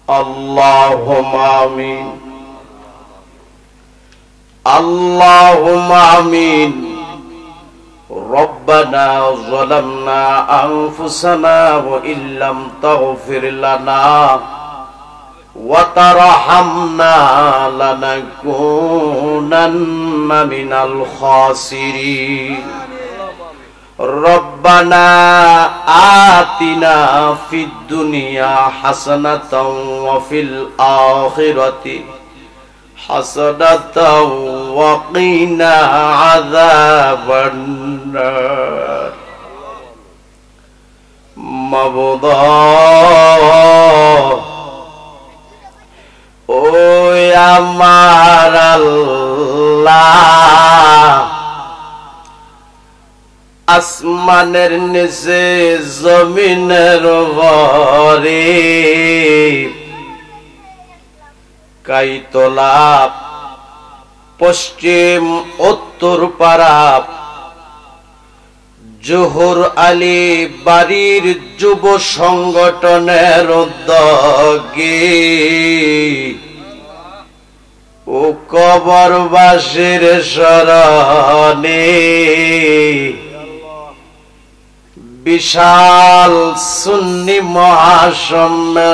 Allahumma amin. Allahumma amin. Rabbana zalamna anfusana wa illam taghfir lana wa tarhamna lanakunanna minal khasirin. Rabbana atina fid dunya hasanatan wa fil akhirati hasanatan wa qina adzaban nar. Mabudh o amar Allah, আসমানের নিচে জমিনের উপরে কাইতলা পশ্চিম উত্তর পাড়া জোহর আলী বাড়ির যুব সংগঠনের উদ্যোগে ও কবরবাসীর স্মরণে বিশাল সুন্নি মহাসম্মেলনে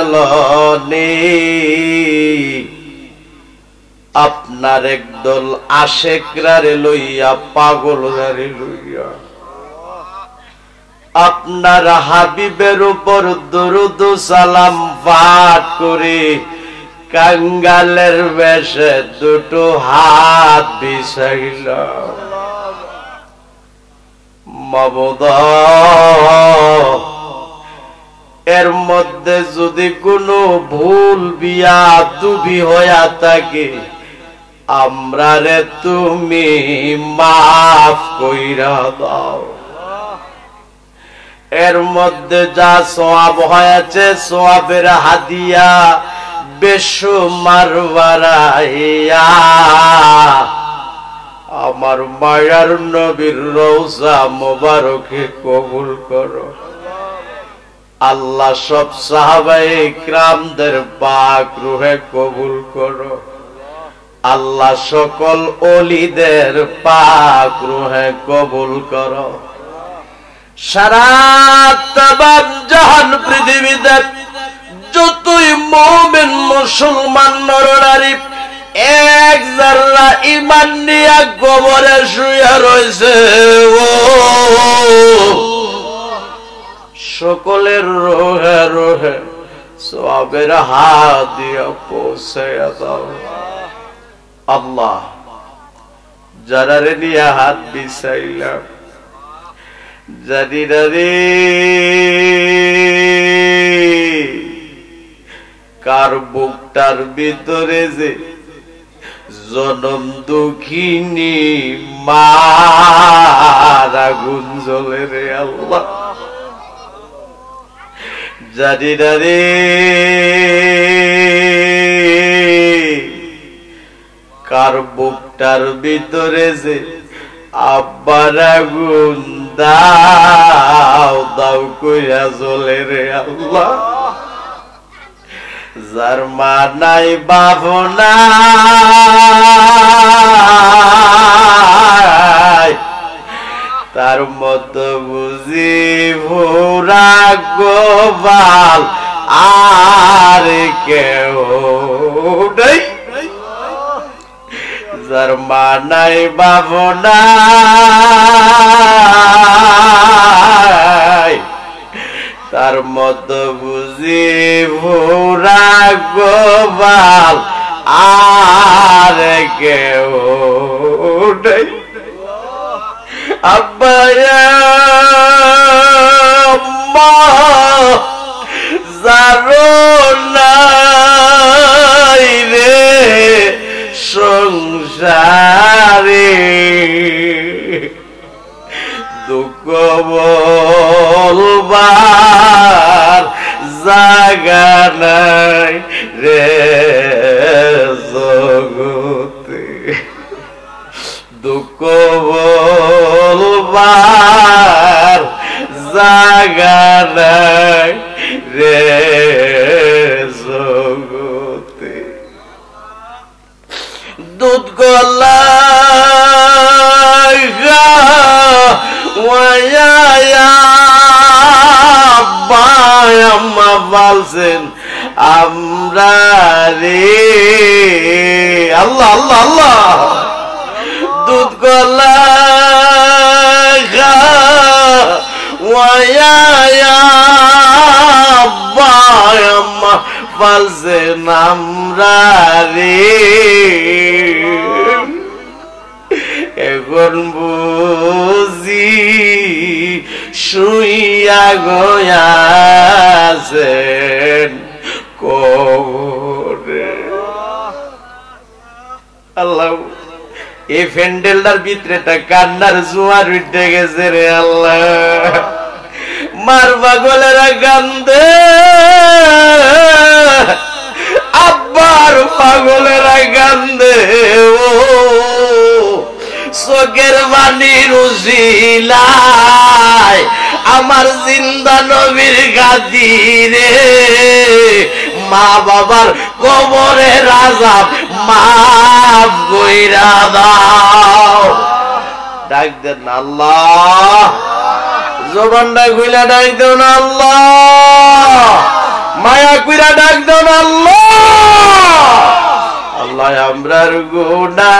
আপনার একদল আশেকরারে লইয়া পাগলরারে লইয়া আপনার হাবিবের উপর দরুদ সালাম পাঠ করে কাঙ্গালের বেশে দুটো হাত বিছাইলাম। মাবুদ, এর মধ্যে যদি কোনো ভুল বিয়াদবি হইয়া থাকে আমরারে তুমি মাফ কইরা দাও। এর মধ্যে যা সওয়াব হয়েছে সওয়াবের হাদিয়া বেশুমার বাড়াইয়া আমার মায়ার নবীর রওজা মোবারকে কবুল করো। আল্লাহ সব সাহাবায়ে কিরামদের পাক রূহে কবুল করো। আল্লাহ সকল ওলিদের পাক রূহে কবুল করো। সারা তামাম জাহান পৃথিবীতে যতই মুমিন মুসলমান নরনারী এক যারা ঈমান নিয়ে কবরে শুয়ে রয়েছে সকলের রোহে রোহে সওয়াবের হাদিয়া পৌঁছায়া দাও। আল্লাহ, যারা রে নিয়ে হাত বিছাইলাম জানি না রে কার বুকটার ভিতরে যে জনম দুঃখিনী মার আগুন জ্বলে রে আল্লাহ, জানি না রে কার বুকটার ভিতরে যে আব্বার আগুন দাও দাও কইয়া জ্বলে রে আল্লাহ। যার মা নাই বাপ নাই তার মতো বুঝি ভোরা গোপাল আর কেউ নেই। যার মা নাই বাপ নাই তার মতো বুঝি ভোরা গোপাল আর কেউ নেই। আব্বা আম্মা যারো নাই রে সংসারে দুঃখ বলবার জাগা নাই রে জগতে, দুঃখ বলবার জাগা নাই রে জগতে। আম্মা বলছেন আমরা রে আল্লাহ আল্লাহ আল্লাহ দুধ গলা আম্মা বলছেন আমরা রে এখন বুঝি শুইয়া গয়াছেন কবরে আল্লাহ এই ফ্যান্ডেলটার ভিতরেটা কান্নার জোয়ার উঠে গেছে রে আল্লাহ মার পাগলেরা কান্দে আব্বার পাগলেরা কান্দে ও চোখের বাণীর উজিলায় আমার জিন্দা নবীর খাতিরে মা বাবার কবরের আযাব মাফ কইরা দাও ডাক দেন আল্লাহ জবানটা খুইলা ডাক দেও না আল্লাহ মায়া কইরা ডাক দেও না আল্লাহ আল্লাহ আমরার গুনাহ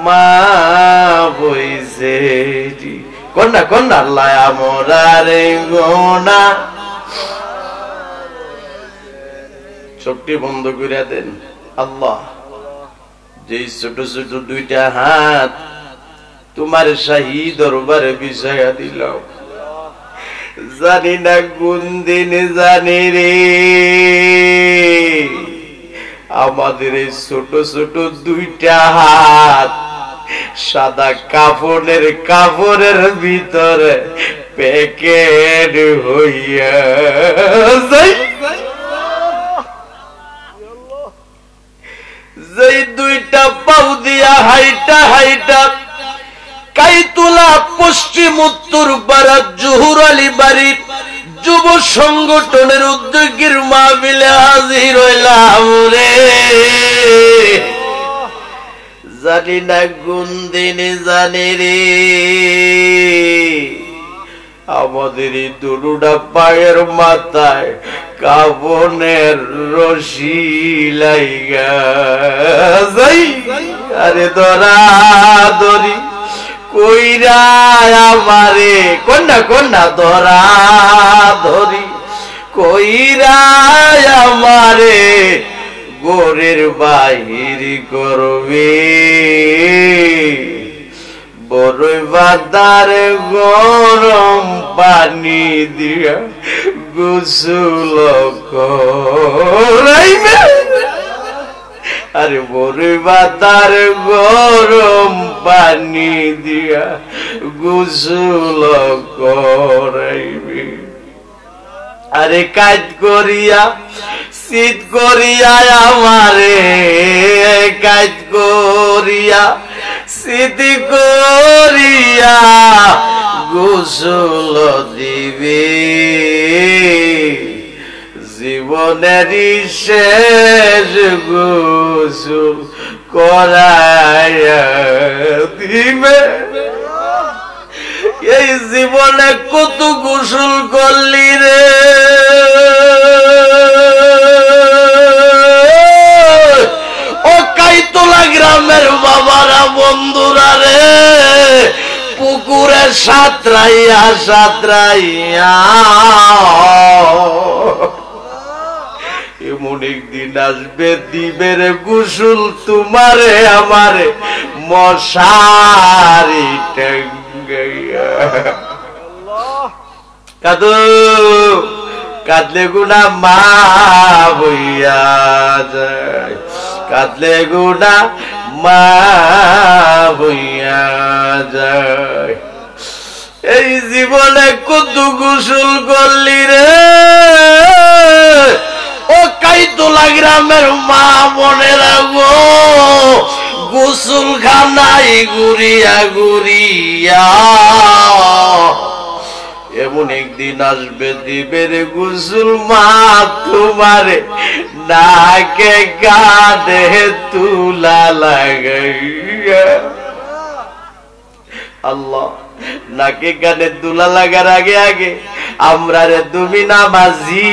মাফ হইছে কন্যা কন্যা আল্লাহ আমরার গুনাহ চোখটি বন্ধ করে দেন আল্লাহ যে ছোট ছোট দুইটা হাত তোমার শাহী দরবারে বিছায়া দিলাম জানি না কোন দিন জানি রে আমাদের এই ছোট ছোট দুইটা হাত সাদা কাপড়ের ভিতরে প্যাকেট হইয়া যাই যেই দুইটা পাউ দিয়া হাইটা হাইটা কাইতুলা পশ্চিম উত্তর পাড়া জহুর আলী বাড়ির যুব সংগঠনের উদ্যোগীর মাহফিলে হাজির হইলাম রে জানি না কোন দিনে জানি রে আমাদের এই দুটা পায়ের মাথায় কাফনের রশি লাইগা যাই আরে ধরা ধরি কইরা আমারে কন্যা কন্যা ধরা ধরি কইরা আমারে গোরের বাহির করবে বড়ই বাদার গরম পানি দিয়া গোসল করাইবে আরে বড়ই বাদার গরম পানি দিয়া গোসল করাইবে আরে কাজ করিয়া শীত করিয়া আমারে কাজ করিয়া শীত করিয়া গোসল দিবে জীবনের শেষ গোসল করাইয়া দিবে এই জীবনে কত গোসল করলি রে ও কাইতলা গ্রামের বাবারা বন্ধুরা রে পুকুরে সাঁতরাইয়া সাঁতরাইয়া এমন একদিন আসবে দিবের গোসল তোমারে আমারে মশারি টাঙ্গাইয়া কাদু কাঁদলে গুনা মাফ হইয়া যায় কাঁদলে গুনা মাফ হইয়া যায় এই জীবনে কত গোসল করলি রে ও কাইতলা গ্রামের মা বোনেরা গো গোসল খানাই ঘুরিয়া ঘুরিয়া এমন একদিন আসবে দিবের গোসল মা তোমারে নাকে কাঁধে তুলা লাগাইয়া আল্লাহ নাকি কানে দুলা লাগার আগে আগে আমরা রে তুমি নামাজি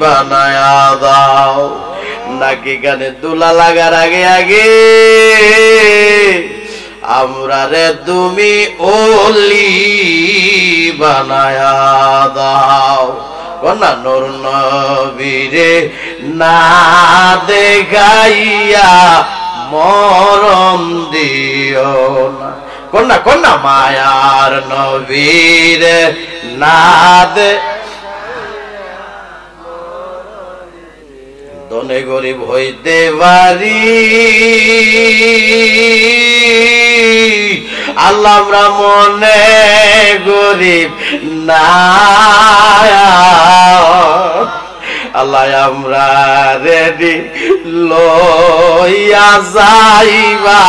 বানায়া দাও। নাকি কানে দুলা লাগার আগে আগে আমরা রে তুমি ওলি বানায়া দাও। কন্যা নূর নবীরে না দেখাইয়া মরণ দিও না। কন্যা কন্যা মায়ার নবীরে না দে দনে গরিব হইতে পারি আল্লাহ আমরা মনে গরিব না আল্লাহ আমরা রেডি লইয়া যাইবা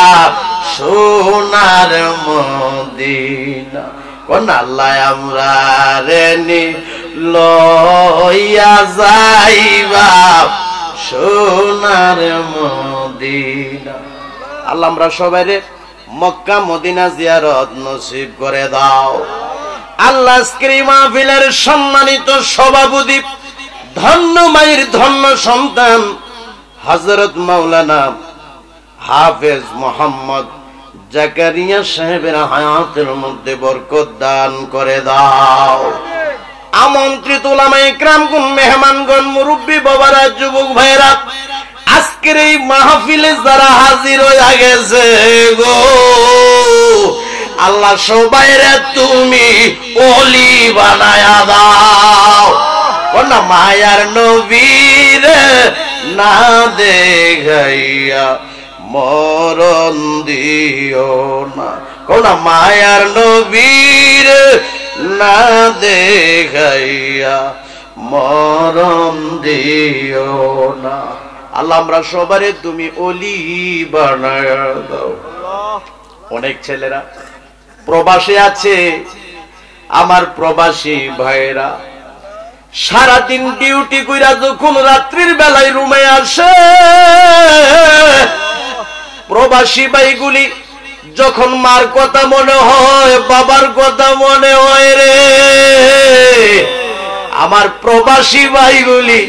সোনার মদিনা। কোন আল্লাহ আমরা রেডি লইয়া যাইবা সোনার মদিনা। আল্লাহ আমরা সবাই মক্কা মদিনা জিয়ারত নসিব করে দাও। আল্লাহ আজকের মাহফিলের সম্মানিত সভাপতি ধন্য মায়ের ধন্য সন্তান হযরত মাওলানা হাফেজ মোহাম্মদ জাকারিয়া সাহেবের হায়াতের মধ্যে বরকত দান করে দাও। আমন্ত্রিত উলামায়ে কিরামগণ, মেহমানগণ, মুরব্বী বাবারা, যুবক ভাইরা, আজকের এই মাহফিলে যারা হাজির হয়ে গেছে গো আল্লাহ সবাইরে তুমি ওলি বানায়া দাও। কোন মায়ার নবীর না দেখাইয়া মরণ দিও না। কোন মায়ার নবীর না দেখাইয়া মরণ দিও না। আল্লাহ আমরা সবারে তুমি ওলি বানায়া দাও। অনেক ছেলেরা প্রবাসে আছে, আমার প্রবাসী ভাইরা সারাদিন ডিউটি কইরা যখন রাত্রির বেলায় রুমে আসে, প্রবাসী ভাইগুলি যখন মার কথা মনে হয়, বাবার কথা মনে হয় রে, আমার প্রবাসী ভাইগুলি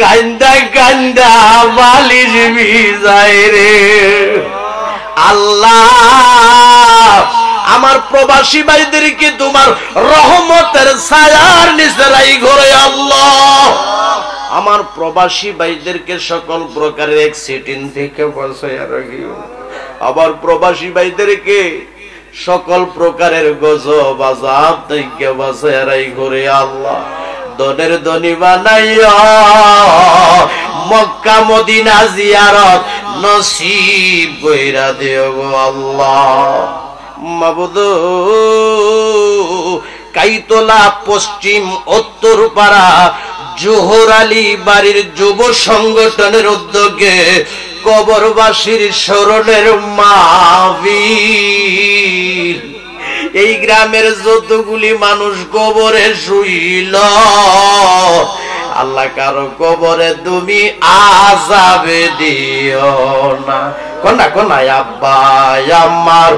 কান্দা কান্দা বালিশ ভিজায় রে। আল্লাহ আমার প্রবাসী ভাইদেরকে তোমার রহমতের ছায়ার নিচে রাখো আল্লাহ। আমার প্রবাসী ভাইদেরকে সকল প্রকারের অ্যাক্সিডেন্ট থেকে বাঁচাইয়া রাখিও। আবার প্রবাসী ভাইদেরকে সকল প্রকারের গজব আযাব থেকে বাঁচাইয়া রাখো আল্লাহ। দনের ধনী বানাইয়া মক্কা মদিনা জিয়ারত নসিব কইরা দিও গো আল্লাহ। মাবুদ কাইতলা পশ্চিম উত্তরপাড়া জোহর আলী বাড়ির যুব সংগঠনের উদ্যোগে কবরবাসীর স্মরণের মাহফিল। এই গ্রামের যতগুলি মানুষ কবরে শুইল আল্লাহ কারো কবরে তুমি আযাবে দিও না। কোনা কোনা আব্বা আমার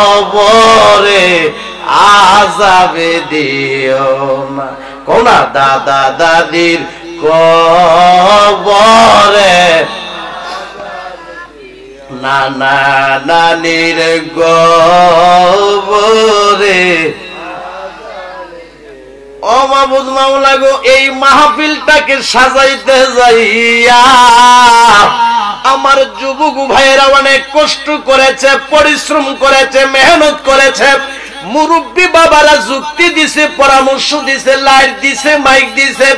কবরে আযাবে দিও না। কোনা দাদা দাদির কবরে, নানা নানির কবরে। ও মাবুদ মাওলা গো, এই মাহফিলটাকে সাজাইতে যাইয়া আমার যুবক ভাইয়েরা অনেক কষ্ট করেছে, পরিশ্রম করেছে, মেহনত করেছে। মুরব্বী বাবারা যুক্তি দিছে, পরামর্শ দিছে, লাইট দিছে, মাইক দিছে,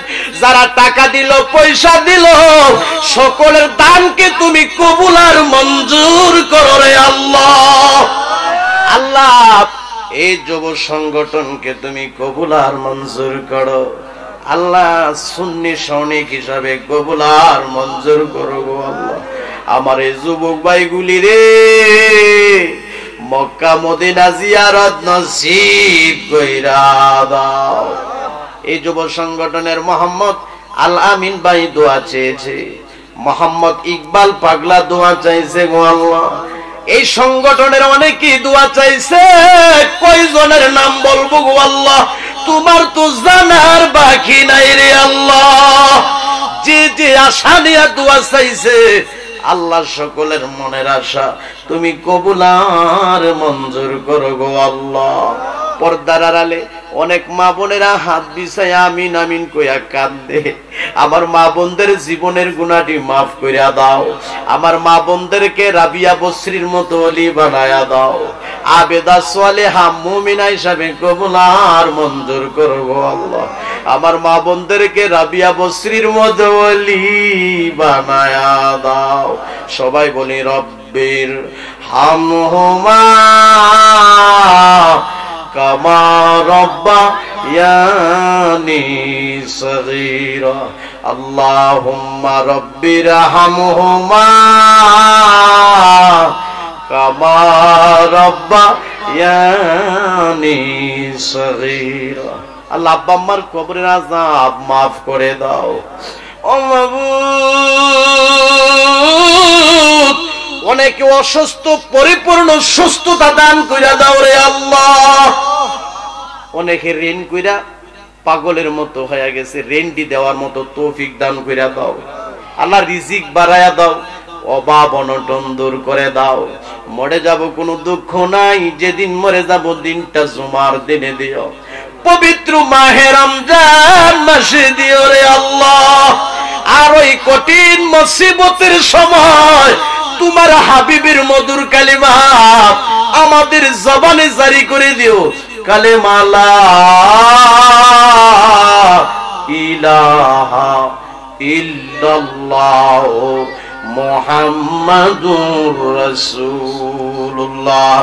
যারা টাকা দিল, পয়সা দিল, সকলের দানকে তুমি কবুল আর মঞ্জুর করো রে আল্লাহ। আল্লাহ এই যুব সংগঠনকে তুমি কবুল আর মঞ্জুর করো আল্লাহ। সুন্নি সৈনিক হিসাবে কবুল আর মঞ্জুর করো গো আল্লাহ। আমার এই যুবক ভাইগুলি রে মক্কা মদিনা জিয়ারত নসিব কইরা দাও। এই যুব সংগঠনের মোহাম্মদ আল আমিন ভাই দোয়া চেয়েছে, মোহাম্মদ ইকবাল পাগলা দোয়া চাইছে গো আল্লাহ। এই সংগঠনের অনেকেই দোয়া চাইছে, কয়জনের নাম বলবো গো আল্লাহ, তোমার তো জানার বাকি নাই রে আল্লাহ। যে যে আশা নিয়ে দোয়া চাইছে, আল্লাহ সকলের মনের আশা তুমি কবুল আর মঞ্জুর করো গো আল্লাহ। পর্দার আড়ালে অনেক মা বোনেরা হাত বিছায় আমিন আমিন কইয়া কান্দে। আমার মা বোনদের জীবনের গুনাহটি মাফ কইরা দাও, আমার মা বোনদেরকে রাবিয়া বসরির মতো ওলি বানায়া দাও, আবেদা সালেহা মুমিনা হিসাবে কবুল আর মঞ্জুর করো গো আল্লাহ। আমার মা বোনদেরকে রাবিয়া বসরির মতো ওলি বানায়া দাও। সবাই বলি রব্বির হামহুমা কামা রাব্বায়ানি সগীরা। আল্লাহুম্মা রব্বির হামহুমা কামা রাব্বায়ানি সগীরা। আল্লাহ আব্বা আম্মার কবরের আযাব মাফ করে দাও। ও মাবুদ, অনেকে অসুস্থ, পরিপূর্ণ সুস্থতা দান কইরা দাও রে আল্লাহ। অনেকে ঋণ কইরা পাগলের মতো হয়ে গেছে, ঋণটি দেওয়ার মতো তৌফিক দান কইরা দাও আল্লাহ। রিজিক বাড়ায়া দাও, অভাব অনটন দূর করে দাও। মরে যাব কোনো দুঃখ নাই, যেদিন মরে যাব দিনটা জুমার দিনে দিও, পবিত্র মাহে রমজান মাসে দিও রে আল্লাহ। আর ওই কঠিন মুসিবতের সময় তোমার হাবিবের মধুর কালিমা আমাদের জবানে জারি করে দিও, কালেমা লা ইলাহা ইল্লাল্লাহ মুহাম্মাদুর রাসূলুল্লাহ।